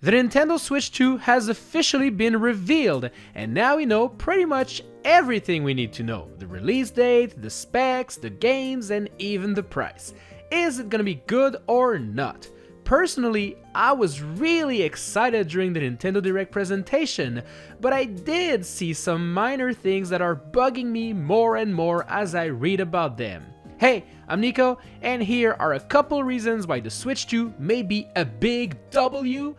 The Nintendo Switch 2 has officially been revealed, and now we know pretty much everything we need to know. The release date, the specs, the games, and even the price. Is it gonna be good or not? Personally, I was really excited during the Nintendo Direct presentation, but I did see some minor things that are bugging me more and more as I read about them. Hey, I'm Nico, and here are a couple reasons why the Switch 2 may be a big W,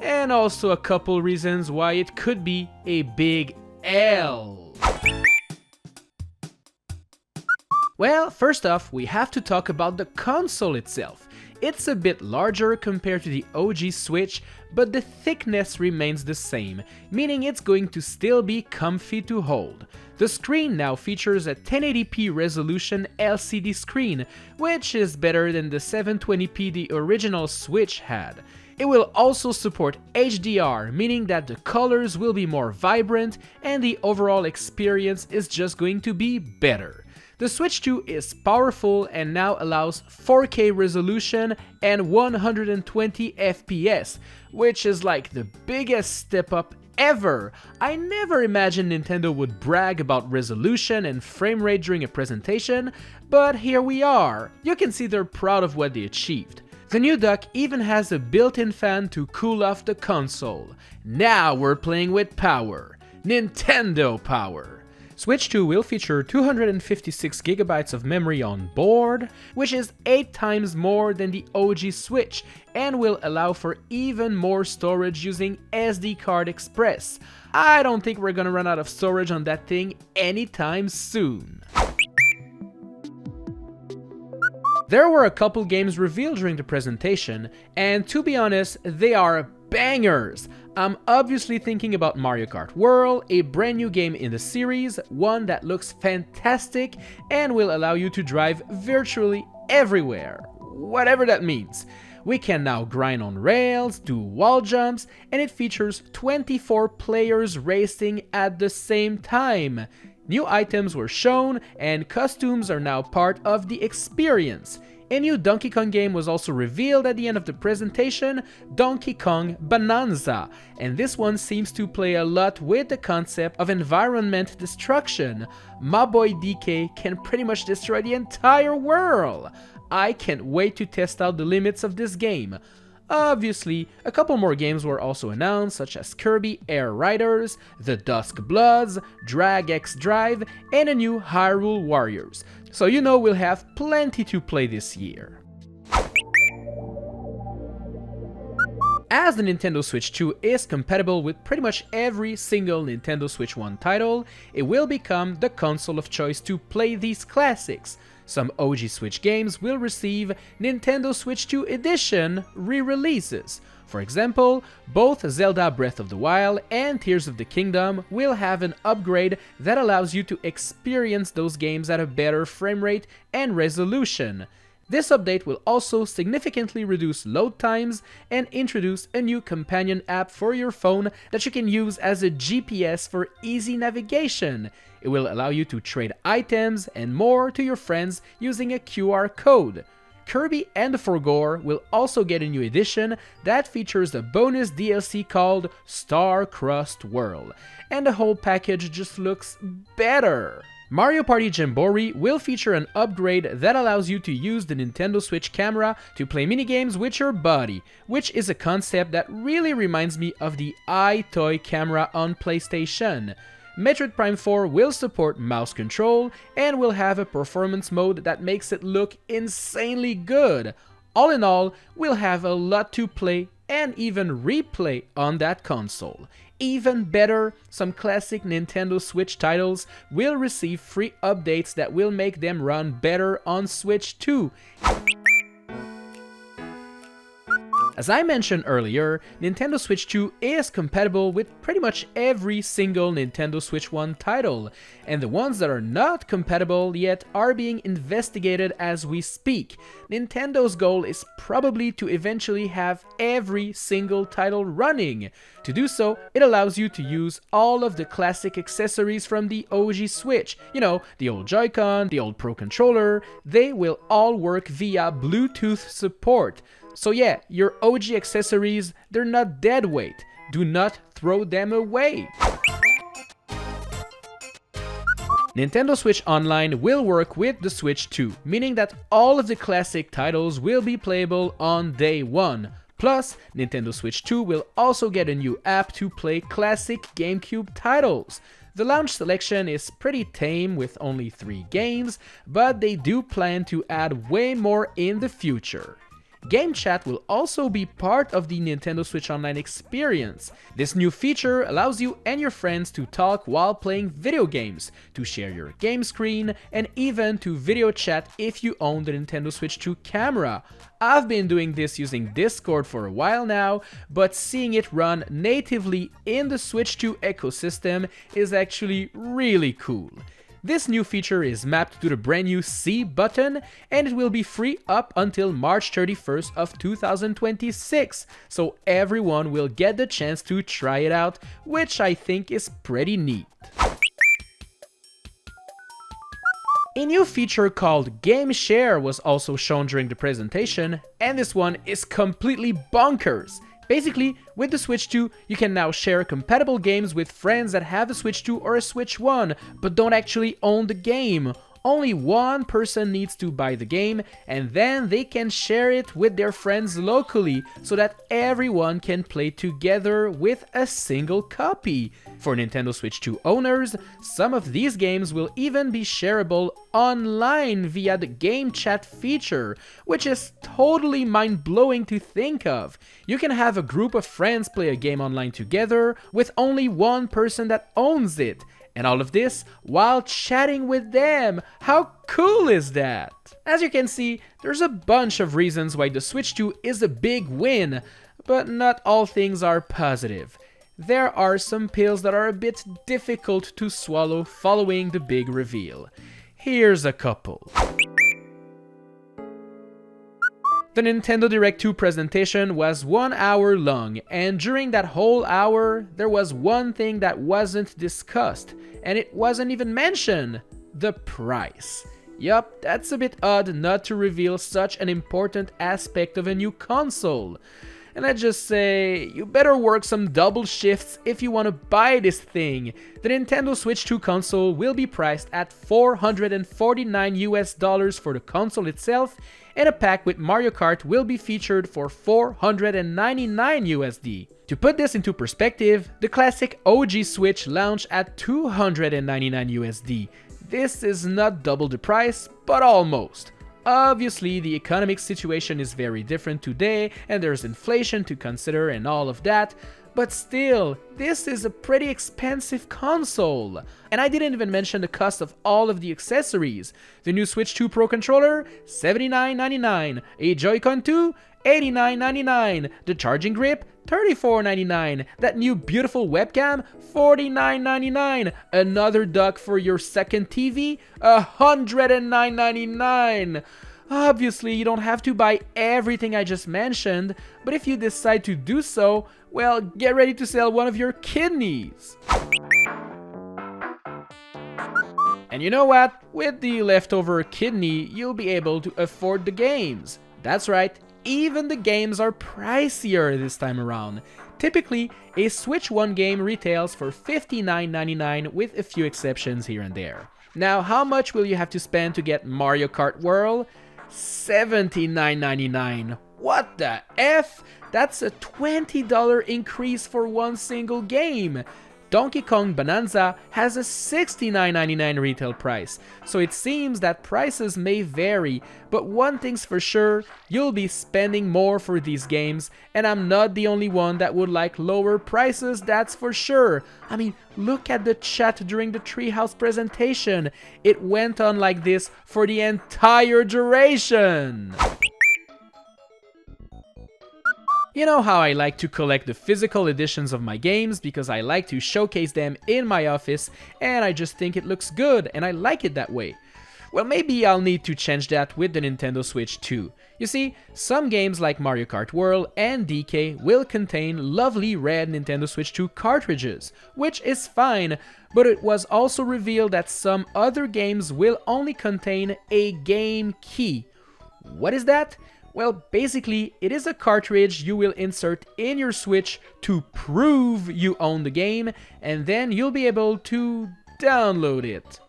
and also a couple reasons why it could be a big L. Well, first off, we have to talk about the console itself. It's a bit larger compared to the OG Switch, but the thickness remains the same, meaning it's going to still be comfy to hold. The screen now features a 1080p resolution LCD screen, which is better than the 720p the original Switch had. It will also support HDR, meaning that the colors will be more vibrant and the overall experience is just going to be better. The Switch 2 is powerful and now allows 4K resolution and 120 FPS, which is like the biggest step up ever. I never imagined Nintendo would brag about resolution and frame rate during a presentation, but here we are. You can see they're proud of what they achieved. The new dock even has a built-in fan to cool off the console. Now we're playing with power. Nintendo power. Switch 2 will feature 256GB of memory on board, which is 8 times more than the OG Switch, and will allow for even more storage using SD card Express. I don't think we're gonna run out of storage on that thing anytime soon. There were a couple games revealed during the presentation, and to be honest, they are bangers. I'm obviously thinking about Mario Kart World, a brand new game in the series, one that looks fantastic and will allow you to drive virtually everywhere, whatever that means. We can now grind on rails, do wall jumps, and it features 24 players racing at the same time. New items were shown, and costumes are now part of the experience. A new Donkey Kong game was also revealed at the end of the presentation, Donkey Kong Bonanza, and this one seems to play a lot with the concept of environment destruction. My boy DK can pretty much destroy the entire world. I can't wait to test out the limits of this game. Obviously, a couple more games were also announced, such as Kirby Air Riders, The Dusk Bloods, Drag X Drive, and a new Hyrule Warriors. So you know we'll have plenty to play this year. As the Nintendo Switch 2 is compatible with pretty much every single Nintendo Switch 1 title, it will become the console of choice to play these classics. Some OG Switch games will receive Nintendo Switch 2 Edition re-releases. For example, both Zelda Breath of the Wild and Tears of the Kingdom will have an upgrade that allows you to experience those games at a better frame rate and resolution. This update will also significantly reduce load times and introduce a new companion app for your phone that you can use as a GPS for easy navigation. It will allow you to trade items and more to your friends using a QR code. Kirby and the Forgore will also get a new edition that features a bonus DLC called Star-Crossed World, and the whole package just looks better. Mario Party Jamboree will feature an upgrade that allows you to use the Nintendo Switch camera to play minigames with your body, which is a concept that really reminds me of the iToy camera on PlayStation. Metroid Prime 4 will support mouse control and will have a performance mode that makes it look insanely good. All in all, we'll have a lot to play and even replay on that console. Even better, some classic Nintendo Switch titles will receive free updates that will make them run better on Switch 2. As I mentioned earlier, Nintendo Switch 2 is compatible with pretty much every single Nintendo Switch 1 title, and the ones that are not compatible yet are being investigated as we speak. Nintendo's goal is probably to eventually have every single title running. To do so, it allows you to use all of the classic accessories from the OG Switch. You know, the old Joy-Con, the old Pro Controller, they will all work via Bluetooth support. So yeah, your OG accessories, they're not dead weight. Do not throw them away. Nintendo Switch Online will work with the Switch 2, meaning that all of the classic titles will be playable on day one. Plus, Nintendo Switch 2 will also get a new app to play classic GameCube titles. The launch selection is pretty tame with only 3 games, but they do plan to add way more in the future. Game chat will also be part of the Nintendo Switch Online experience. This new feature allows you and your friends to talk while playing video games, to share your game screen, and even to video chat if you own the Nintendo Switch 2 camera. I've been doing this using Discord for a while now, but seeing it run natively in the Switch 2 ecosystem is actually really cool. This new feature is mapped to the brand new C button, and it will be free up until March 31st of 2026, so everyone will get the chance to try it out, which I think is pretty neat. A new feature called Game Share was also shown during the presentation, and this one is completely bonkers. Basically, with the Switch 2, you can now share compatible games with friends that have a Switch 2 or a Switch 1, but don't actually own the game. Only one person needs to buy the game, and then they can share it with their friends locally, so that everyone can play together with a single copy. For Nintendo Switch 2 owners, some of these games will even be shareable online via the game chat feature, which is totally mind-blowing to think of. You can have a group of friends play a game online together with only one person that owns it. And all of this while chatting with them. How cool is that? As you can see, there's a bunch of reasons why the Switch 2 is a big win, but not all things are positive. There are some pills that are a bit difficult to swallow following the big reveal. Here's a couple. The Nintendo Direct 2 presentation was 1 hour long, and during that whole hour, there was one thing that wasn't discussed, and it wasn't even mentioned: the price. Yup, that's a bit odd not to reveal such an important aspect of a new console. And I just say, you better work some double shifts if you want to buy this thing. The Nintendo Switch 2 console will be priced at $449 for the console itself, and a pack with Mario Kart will be featured for $499. To put this into perspective, the classic OG Switch launched at $299. This is not double the price, but almost. Obviously, the economic situation is very different today, and there's inflation to consider and all of that, but still, this is a pretty expensive console. And I didn't even mention the cost of all of the accessories. The new Switch 2 Pro controller, $79.99, a Joy-Con 2, $89.99, the charging grip, $34.99, that new beautiful webcam, $49.99, another dock for your second TV, $109.99. Obviously, you don't have to buy everything I just mentioned, but if you decide to do so, well, get ready to sell one of your kidneys. And you know what? With the leftover kidney, you'll be able to afford the games. That's right, even the games are pricier this time around. Typically, a Switch 1 game retails for $59.99 with a few exceptions here and there. Now, how much will you have to spend to get Mario Kart World? $79.99. What the F? That's a $20 increase for one single game. Donkey Kong Bonanza has a $69.99 retail price, so it seems that prices may vary, but one thing's for sure, you'll be spending more for these games, and I'm not the only one that would like lower prices, that's for sure. I mean, look at the chat during the Treehouse presentation. It went on like this for the entire duration. You know how I like to collect the physical editions of my games because I like to showcase them in my office and I just think it looks good and I like it that way. Well, maybe I'll need to change that with the Nintendo Switch 2. You see, some games like Mario Kart World and DK will contain lovely red Nintendo Switch 2 cartridges, which is fine, but it was also revealed that some other games will only contain a game key. What is that? Well, basically, it is a cartridge you will insert in your Switch to prove you own the game, and then you'll be able to download it.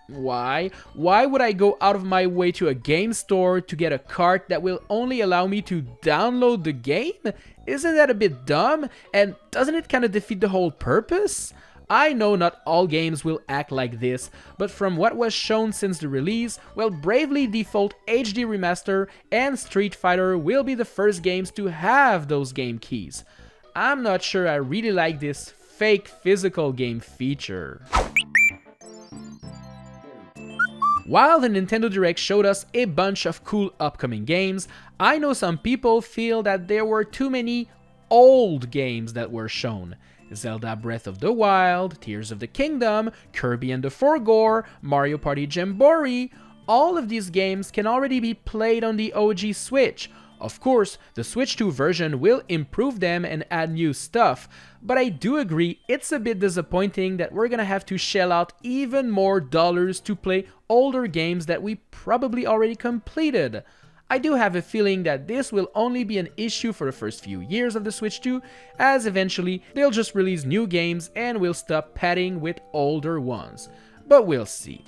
Why? Why would I go out of my way to a game store to get a cart that will only allow me to download the game? Isn't that a bit dumb? And doesn't it kind of defeat the whole purpose? I know not all games will act like this, but from what was shown since the release, well, Bravely Default HD Remaster and Street Fighter will be the first games to have those game keys. I'm not sure I really like this fake physical game feature. While the Nintendo Direct showed us a bunch of cool upcoming games, I know some people feel that there were too many old games that were shown. Zelda Breath of the Wild, Tears of the Kingdom, Kirby and the Forgore, Mario Party Jamboree, all of these games can already be played on the OG Switch. Of course, the Switch 2 version will improve them and add new stuff, but I do agree it's a bit disappointing that we're gonna have to shell out even more dollars to play older games that we probably already completed. I do have a feeling that this will only be an issue for the first few years of the Switch 2, as eventually they'll just release new games and we'll stop padding with older ones. But we'll see.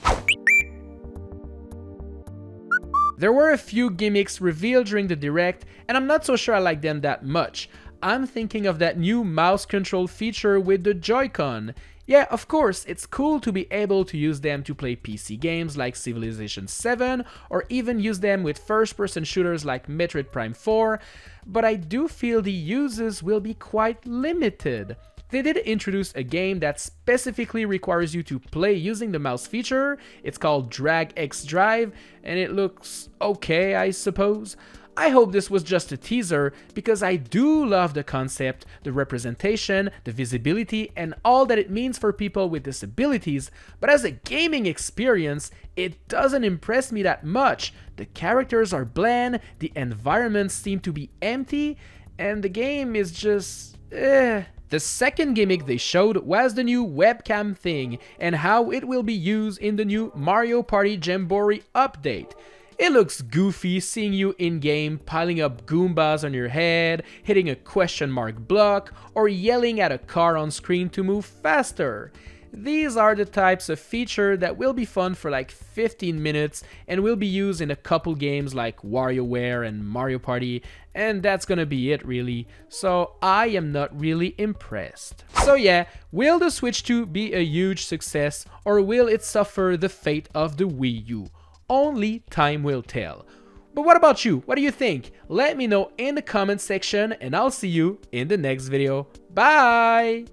There were a few gimmicks revealed during the Direct, and I'm not so sure I like them that much. I'm thinking of that new mouse control feature with the Joy-Con. Yeah, of course, it's cool to be able to use them to play PC games like Civilization 7, or even use them with first-person shooters like Metroid Prime 4, but I do feel the uses will be quite limited. They did introduce a game that specifically requires you to play using the mouse feature. It's called Drag X Drive, and it looks okay, I suppose. I hope this was just a teaser, because I do love the concept, the representation, the visibility, and all that it means for people with disabilities, but as a gaming experience, it doesn't impress me that much. The characters are bland, the environments seem to be empty, and the game is just The second gimmick they showed was the new webcam thing, and how it will be used in the new Mario Party Jamboree update. It looks goofy seeing you in-game piling up Goombas on your head, hitting a question mark block, or yelling at a car on screen to move faster. These are the types of feature that will be fun for like 15 minutes and will be used in a couple games like WarioWare and Mario Party, and that's gonna be it really, so I am not really impressed. So yeah, will the Switch 2 be a huge success, or will it suffer the fate of the Wii U? Only time will tell. But what about you? What do you think? Let me know in the comment section, and I'll see you in the next video. Bye!